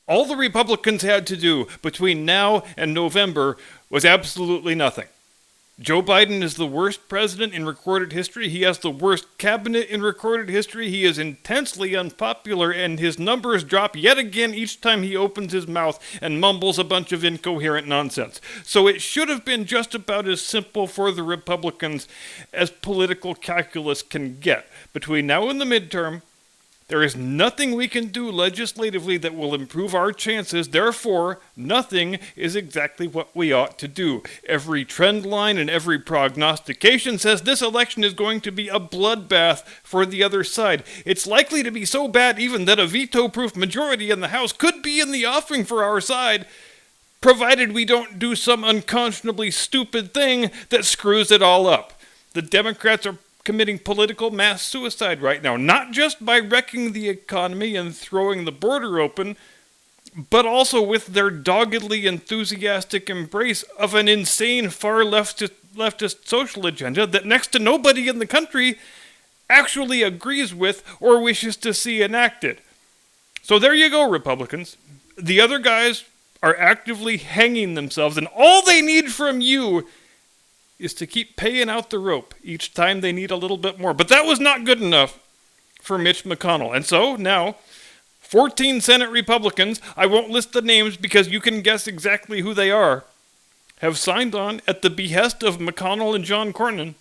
All the Republicans had to do between now and November was absolutely nothing. Joe Biden is the worst president in recorded history. He has the worst cabinet in recorded history. He is intensely unpopular, and his numbers drop yet again each time he opens his mouth and mumbles a bunch of incoherent nonsense. So it should have been just about as simple for the Republicans as political calculus can get. Between now and the midterm, there is nothing we can do legislatively that will improve our chances. Therefore, nothing is exactly what we ought to do. Every trend line and every prognostication says this election is going to be a bloodbath for the other side. It's likely to be so bad even that a veto-proof majority in the House could be in the offing for our side, provided we don't do some unconscionably stupid thing that screws it all up. The Democrats are committing political mass suicide right now, not just by wrecking the economy and throwing the border open, but also with their doggedly enthusiastic embrace of an insane far leftist social agenda that next to nobody in the country actually agrees with or wishes to see enacted. So there you go, Republicans. The other guys are actively hanging themselves, and all they need from you is to keep paying out the rope each time they need a little bit more. But that was not good enough for Mitch McConnell. And so now, 14 Senate Republicans, I won't list the names because you can guess exactly who they are, have signed on at the behest of McConnell and John Cornyn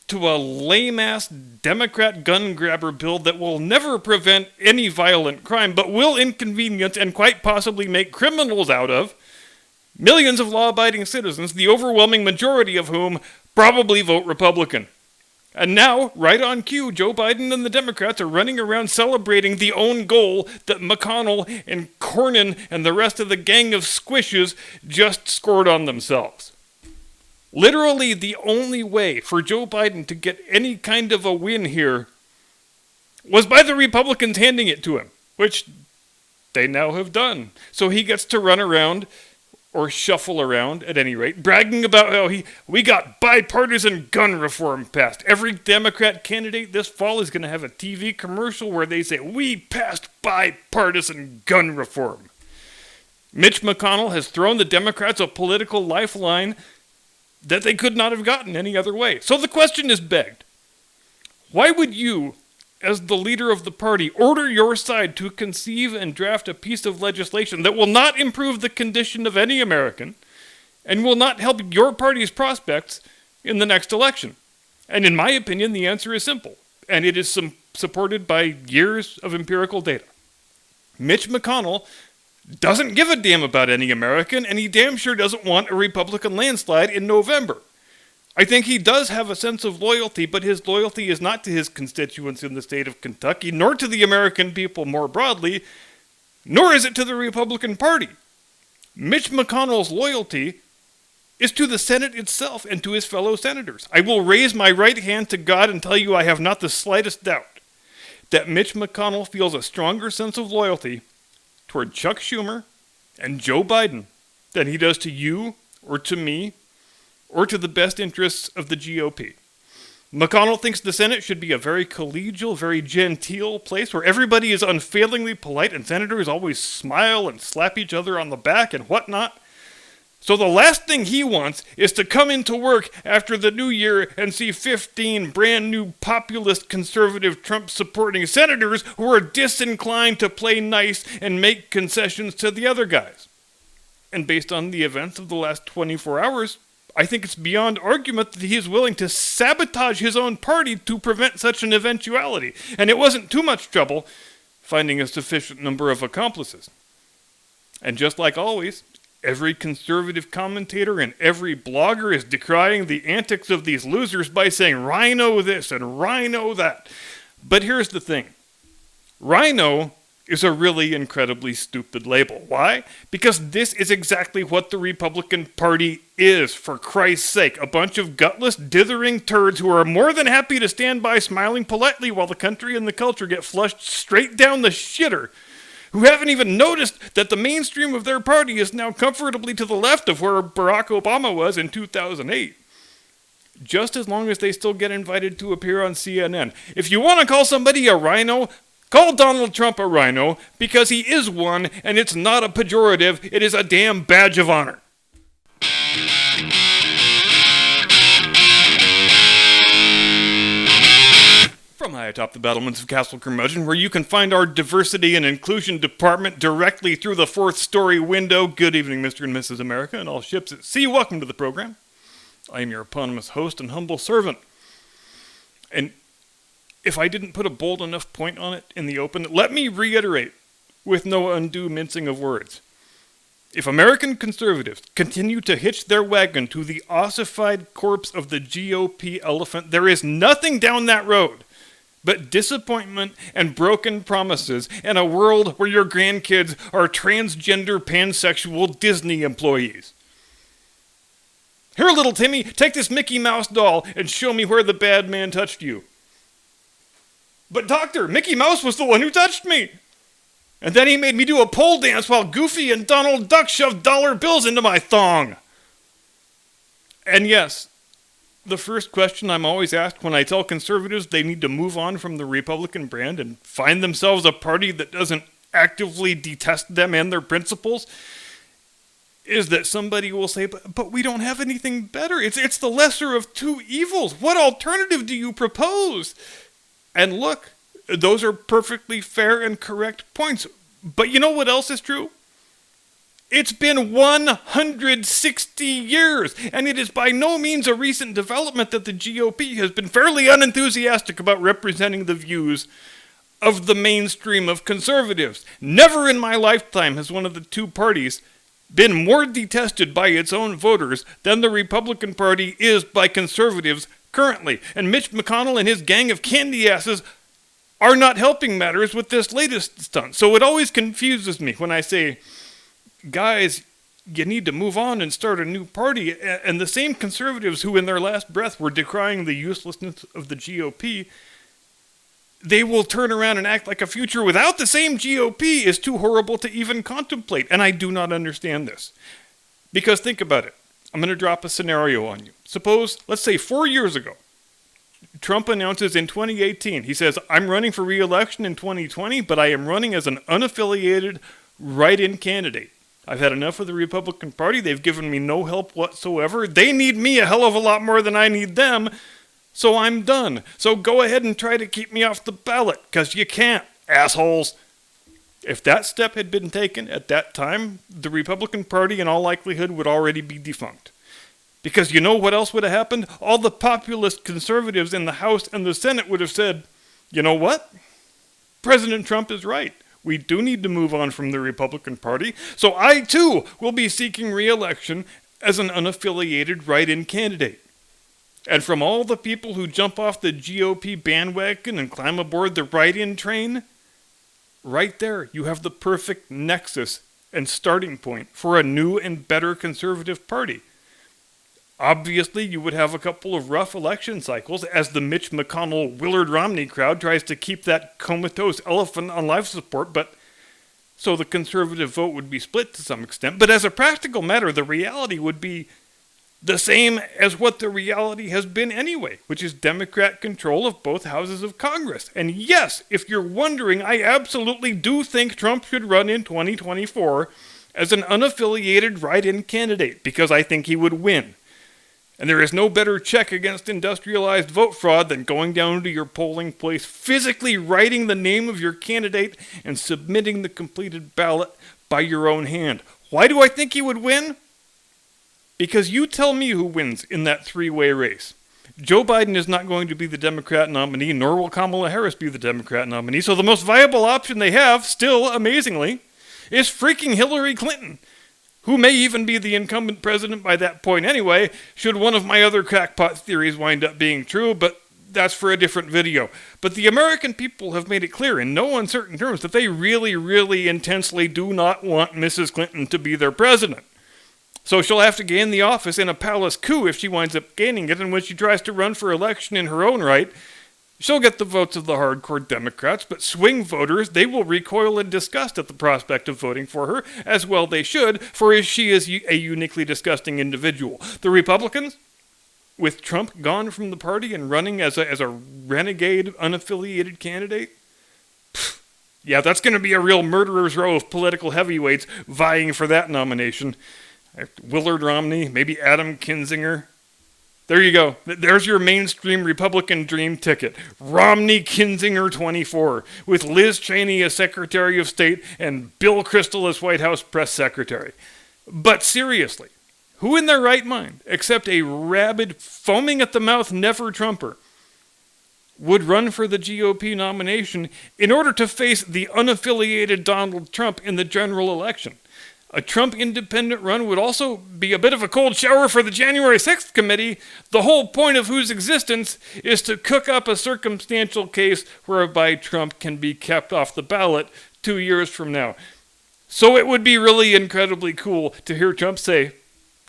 to a lame-ass Democrat gun grabber bill that will never prevent any violent crime, but will inconvenience and quite possibly make criminals out of millions of law-abiding citizens, the overwhelming majority of whom probably vote Republican. And now, right on cue, Joe Biden and the Democrats are running around celebrating the own goal that McConnell and Cornyn and the rest of the gang of squishes just scored on themselves. Literally the only way for Joe Biden to get any kind of a win here was by the Republicans handing it to him, which they now have done. So he gets to run around, or shuffle around, at any rate, bragging about how we got bipartisan gun reform passed. Every Democrat candidate this fall is going to have a TV commercial where they say, we passed bipartisan gun reform. Mitch McConnell has thrown the Democrats a political lifeline that they could not have gotten any other way. So the question is begged. Why would you, as the leader of the party, order your side to conceive and draft a piece of legislation that will not improve the condition of any American and will not help your party's prospects in the next election? And in my opinion, the answer is simple, and it is supported by years of empirical data. Mitch McConnell doesn't give a damn about any American, and he damn sure doesn't want a Republican landslide in November. I think he does have a sense of loyalty, but his loyalty is not to his constituents in the state of Kentucky, nor to the American people more broadly, nor is it to the Republican Party. Mitch McConnell's loyalty is to the Senate itself and to his fellow senators. I will raise my right hand to God and tell you I have not the slightest doubt that Mitch McConnell feels a stronger sense of loyalty toward Chuck Schumer and Joe Biden than he does to you or to me or to the best interests of the GOP. McConnell thinks the Senate should be a very collegial, very genteel place where everybody is unfailingly polite and senators always smile and slap each other on the back and whatnot. So the last thing he wants is to come into work after the new year and see 15 brand new populist conservative Trump-supporting senators who are disinclined to play nice and make concessions to the other guys. And based on the events of the last 24 hours, I think it's beyond argument that he is willing to sabotage his own party to prevent such an eventuality. And it wasn't too much trouble finding a sufficient number of accomplices. And just like always, every conservative commentator and every blogger is decrying the antics of these losers by saying rhino this and rhino that. But here's the thing. Rhino is a really incredibly stupid label. Why? Because this is exactly what the Republican Party is, for Christ's sake. A bunch of gutless, dithering turds who are more than happy to stand by smiling politely while the country and the culture get flushed straight down the shitter, who haven't even noticed that the mainstream of their party is now comfortably to the left of where Barack Obama was in 2008. Just as long as they still get invited to appear on CNN. If you want to call somebody a rhino, Call Donald Trump a rhino because he is one, and it's not a pejorative, it is a damn badge of honor. From high atop the battlements of Castle Curmudgeon, where you can find our diversity and inclusion department directly through the fourth-story window. Good evening, Mr. and Mrs. America, and all ships at sea. Welcome to the program. I am your eponymous host and humble servant. And if I didn't put a bold enough point on it in the open, let me reiterate, with no undue mincing of words. If American conservatives continue to hitch their wagon to the ossified corpse of the GOP elephant, there is nothing down that road but disappointment and broken promises and a world where your grandkids are transgender pansexual Disney employees. Here, little Timmy, take this Mickey Mouse doll and show me where the bad man touched you. But doctor, Mickey Mouse was the one who touched me. And then he made me do a pole dance while Goofy and Donald Duck shoved dollar bills into my thong. And yes, the first question I'm always asked when I tell conservatives they need to move on from the Republican brand and find themselves a party that doesn't actively detest them and their principles is that somebody will say, but we don't have anything better. It's the lesser of two evils. What alternative do you propose? And look, those are perfectly fair and correct points. But you know what else is true? It's been 160 years, and it is by no means a recent development that the GOP has been fairly unenthusiastic about representing the views of the mainstream of conservatives. Never in my lifetime has one of the two parties been more detested by its own voters than the Republican Party is by conservatives currently. And Mitch McConnell and his gang of candy asses are not helping matters with this latest stunt. So it always confuses me when I say, guys, you need to move on and start a new party. And the same conservatives who in their last breath were decrying the uselessness of the GOP, they will turn around and act like a future without the same GOP is too horrible to even contemplate. And I do not understand this. Because think about it. I'm going to drop a scenario on you. Suppose, let's say 4 years ago, Trump announces in 2018, he says, I'm running for re-election in 2020, but I am running as an unaffiliated write-in candidate. I've had enough of the Republican Party. They've given me no help whatsoever. They need me a hell of a lot more than I need them, so I'm done. So go ahead and try to keep me off the ballot, because you can't, assholes. If that step had been taken at that time, the Republican Party in all likelihood would already be defunct. Because you know what else would have happened? All the populist conservatives in the House and the Senate would have said, you know what? President Trump is right. We do need to move on from the Republican Party. So I, too, will be seeking re-election as an unaffiliated write-in candidate. And from all the people who jump off the GOP bandwagon and climb aboard the write-in train, right there you have the perfect nexus and starting point for a new and better conservative party. Obviously, you would have a couple of rough election cycles as the Mitch McConnell, Willard Romney crowd tries to keep that comatose elephant on life support, but so the conservative vote would be split to some extent. But as a practical matter, the reality would be the same as what the reality has been anyway, which is Democrat control of both houses of Congress. And yes, if you're wondering, I absolutely do think Trump should run in 2024 as an unaffiliated write-in candidate, because I think he would win. And there is no better check against industrialized vote fraud than going down to your polling place, physically writing the name of your candidate, and submitting the completed ballot by your own hand. Why do I think he would win? Because you tell me who wins in that three-way race. Joe Biden is not going to be the Democrat nominee, nor will Kamala Harris be the Democrat nominee, so the most viable option they have, still, amazingly, is freaking Hillary Clinton, who may even be the incumbent president by that point anyway, should one of my other crackpot theories wind up being true, but that's for a different video. But the American people have made it clear in no uncertain terms that they really, really intensely do not want Mrs. Clinton to be their president. So she'll have to gain the office in a palace coup if she winds up gaining it, and when she tries to run for election in her own right, she'll get the votes of the hardcore Democrats, but swing voters, they will recoil in disgust at the prospect of voting for her, as well they should, for she is a uniquely disgusting individual. The Republicans, with Trump gone from the party and running as a renegade, unaffiliated candidate, Yeah, that's going to be a real murderer's row of political heavyweights vying for that nomination. Willard Romney, maybe Adam Kinzinger. There you go. There's your mainstream Republican dream ticket. Romney Kinzinger 24, with Liz Cheney as Secretary of State and Bill Kristol as White House Press Secretary. But seriously, who in their right mind, except a rabid, foaming-at-the-mouth never-Trumper, would run for the GOP nomination in order to face the unaffiliated Donald Trump in the general election? A Trump independent run would also be a bit of a cold shower for the January 6th committee, the whole point of whose existence is to cook up a circumstantial case whereby Trump can be kept off the ballot 2 years from now. So it would be really incredibly cool to hear Trump say,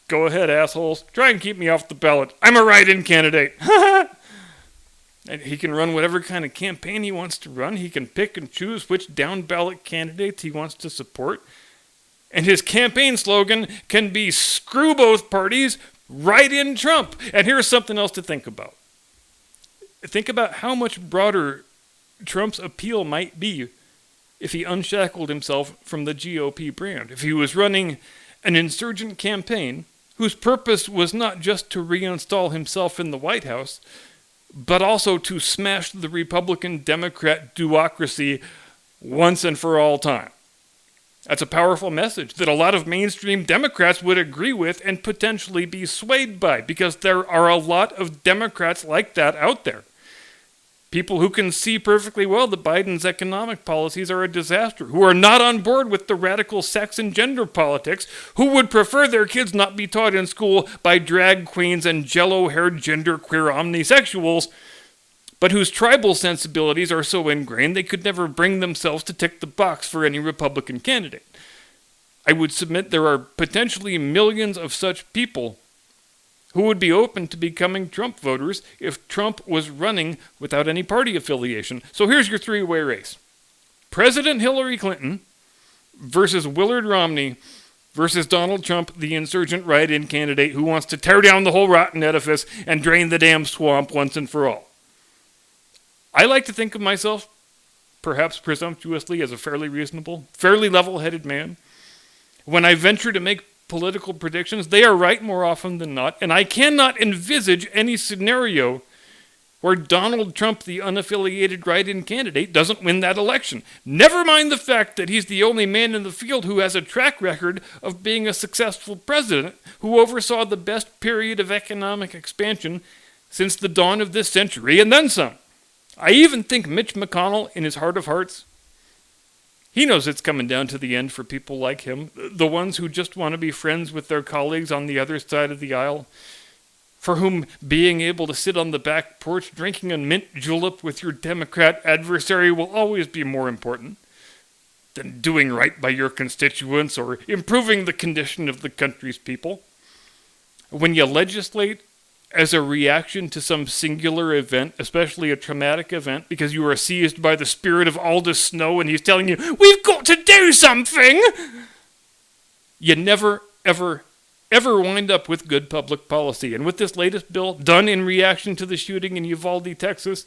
"Go ahead, assholes, try and keep me off the ballot. I'm a write-in candidate." And he can run whatever kind of campaign he wants to run. He can pick and choose which down-ballot candidates he wants to support. And his campaign slogan can be "Screw both parties, write in Trump." And here's something else to think about. Think about how much broader Trump's appeal might be if he unshackled himself from the GOP brand. If he was running an insurgent campaign whose purpose was not just to reinstall himself in the White House, but also to smash the Republican-Democrat duocracy once and for all time. That's a powerful message that a lot of mainstream Democrats would agree with and potentially be swayed by, because there are a lot of Democrats like that out there. People who can see perfectly well that Biden's economic policies are a disaster, who are not on board with the radical sex and gender politics, who would prefer their kids not be taught in school by drag queens and jello-haired genderqueer omnisexuals, but whose tribal sensibilities are so ingrained they could never bring themselves to tick the box for any Republican candidate. I would submit there are potentially millions of such people who would be open to becoming Trump voters if Trump was running without any party affiliation. So here's your three-way race. President Hillary Clinton versus Willard Romney versus Donald Trump, the insurgent write-in candidate who wants to tear down the whole rotten edifice and drain the damn swamp once and for all. I like to think of myself, perhaps presumptuously, as a fairly reasonable, fairly level-headed man. When I venture to make political predictions, they are right more often than not, and I cannot envisage any scenario where Donald Trump, the unaffiliated write-in candidate, doesn't win that election. Never mind the fact that he's the only man in the field who has a track record of being a successful president who oversaw the best period of economic expansion since the dawn of this century, and then some. I even think Mitch McConnell, in his heart of hearts, he knows it's coming down to the end for people like him, the ones who just want to be friends with their colleagues on the other side of the aisle, for whom being able to sit on the back porch drinking a mint julep with your Democrat adversary will always be more important than doing right by your constituents or improving the condition of the country's people. When you legislate as a reaction to some singular event, especially a traumatic event, because you are seized by the spirit of Aldous Snow and he's telling you, "We've got to do something," you never, ever wind up with good public policy. And with this latest bill, done in reaction to the shooting in Uvalde, Texas,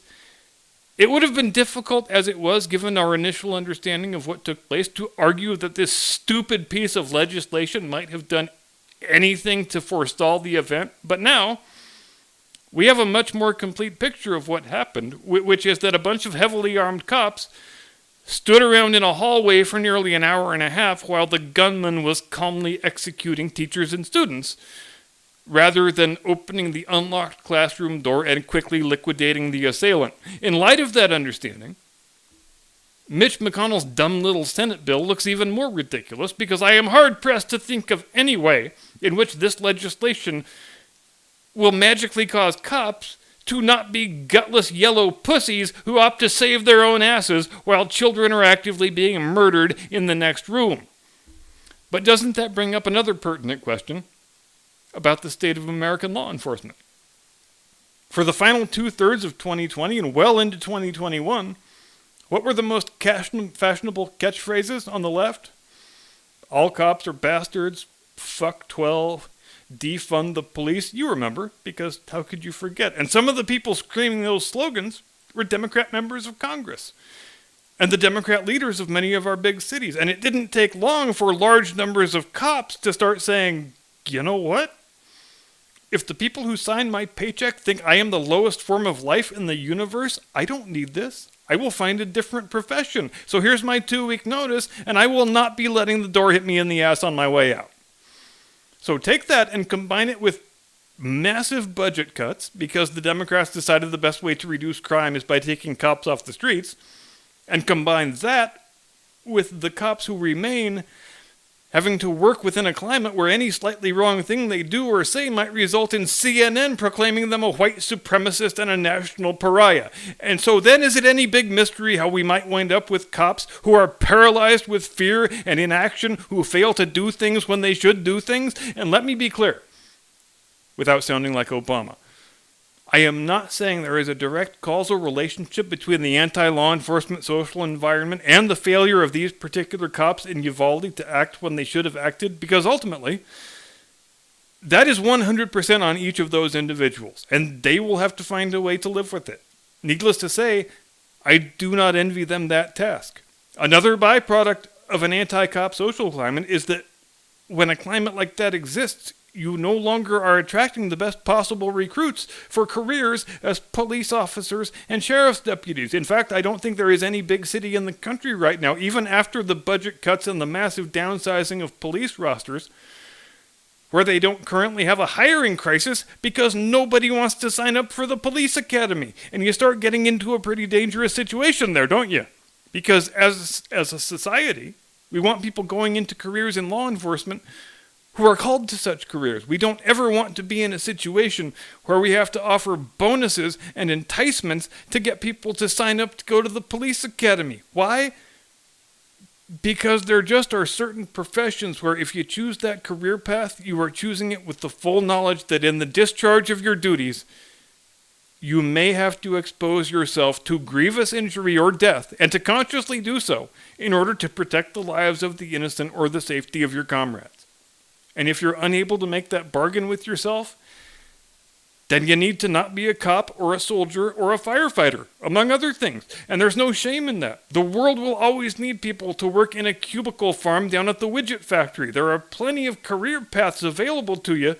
it would have been difficult as it was, given our initial understanding of what took place, to argue that this stupid piece of legislation might have done anything to forestall the event. But now we have a much more complete picture of what happened, which is that a bunch of heavily armed cops stood around in a hallway for nearly an hour and a half while the gunman was calmly executing teachers and students, rather than opening the unlocked classroom door and quickly liquidating the assailant. In light of that understanding, Mitch McConnell's dumb little Senate bill looks even more ridiculous, because I am hard-pressed to think of any way in which this legislation will magically cause cops to not be gutless yellow pussies who opt to save their own asses while children are actively being murdered in the next room. But doesn't that bring up another pertinent question about the state of American law enforcement? For the final two-thirds of 2020 and well into 2021, what were the most fashionable catchphrases on the left? All cops are bastards, fuck 12, defund the police. You remember, because how could you forget? And some of the people screaming those slogans were Democrat members of Congress. and the Democrat leaders of many of our big cities. And it didn't take long for large numbers of cops to start saying, you know what? If the people who sign my paycheck think I am the lowest form of life in the universe, I don't need this. I will find a different profession. So here's my 2-week notice, and I will not be letting the door hit me in the ass on my way out. So take that and combine it with massive budget cuts, because the Democrats decided the best way to reduce crime is by taking cops off the streets, and combine that with the cops who remain having to work within a climate where any slightly wrong thing they do or say might result in CNN proclaiming them a white supremacist and a national pariah. And so then is it any big mystery how we might wind up with cops who are paralyzed with fear and inaction, who fail to do things when they should do things? And let me be clear, without sounding like Obama, I am not saying there is a direct causal relationship between the anti-law enforcement social environment and the failure of these particular cops in Uvalde to act when they should have acted, because ultimately, that is 100% on each of those individuals, and they will have to find a way to live with it. Needless to say, I do not envy them that task. Another byproduct of an anti-cop social climate is that when a climate like that exists, you no longer are attracting the best possible recruits for careers as police officers and sheriff's deputies. In fact, I don't think there is any big city in the country right now, even after the budget cuts and the massive downsizing of police rosters, where they don't currently have a hiring crisis because nobody wants to sign up for the police academy. And you start getting into a pretty dangerous situation there, don't you? Because as a society, we want people going into careers in law enforcement who are called to such careers. We don't ever want to be in a situation where we have to offer bonuses and enticements to get people to sign up to go to the police academy. Why? Because there just are certain professions where if you choose that career path, you are choosing it with the full knowledge that in the discharge of your duties, you may have to expose yourself to grievous injury or death, and to consciously do so in order to protect the lives of the innocent or the safety of your comrades. And if you're unable to make that bargain with yourself, then you need to not be a cop or a soldier or a firefighter, among other things. And there's no shame in that. The world will always need people to work in a cubicle farm down at the widget factory. There are plenty of career paths available to you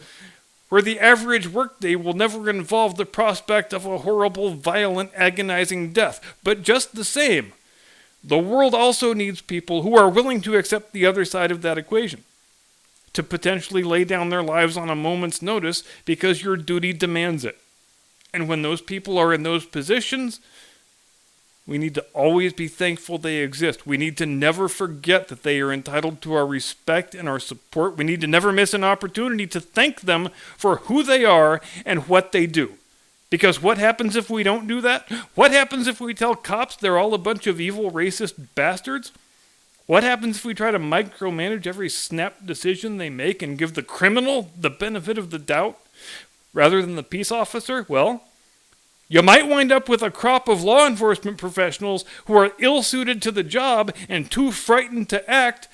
where the average workday will never involve the prospect of a horrible, violent, agonizing death. But just the same, the world also needs people who are willing to accept the other side of that equation, to potentially lay down their lives on a moment's notice because your duty demands it. And when those people are in those positions, we need to always be thankful they exist. We need to never forget that they are entitled to our respect and our support. We need to never miss an opportunity to thank them for who they are and what they do. Because what happens if we don't do that? What happens if we tell cops they're all a bunch of evil, racist bastards? What happens if we try to micromanage every snap decision they make and give the criminal the benefit of the doubt rather than the peace officer? Well, you might wind up with a crop of law enforcement professionals who are ill-suited to the job and too frightened to act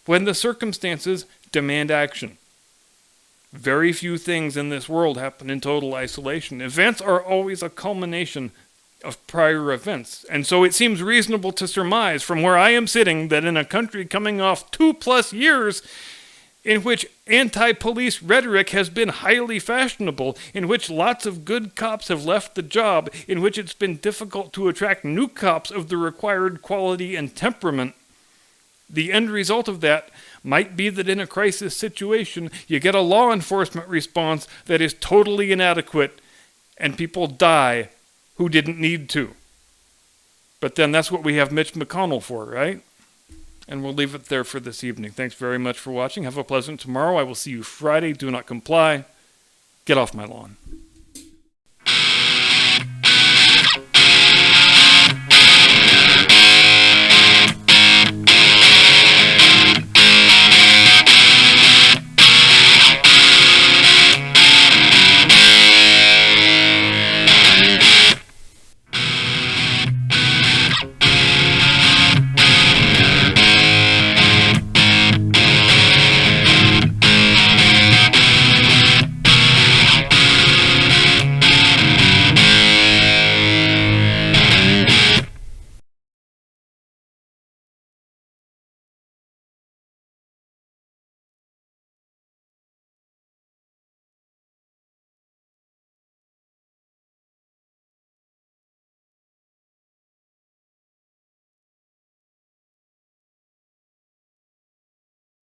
when the circumstances demand action. Very few things in this world happen in total isolation. Events are always a culmination of prior events. And so it seems reasonable to surmise from where I am sitting that in a country coming off 2+ years in which anti-police rhetoric has been highly fashionable, in which lots of good cops have left the job, in which it's been difficult to attract new cops of the required quality and temperament, the end result of that might be that in a crisis situation, you get a law enforcement response that is totally inadequate and people die who didn't need to. But then that's what we have Mitch McConnell for, right? And we'll leave it there for this evening. Thanks very much for watching. Have a pleasant tomorrow. I will see you Friday. Do not comply. Get off my lawn.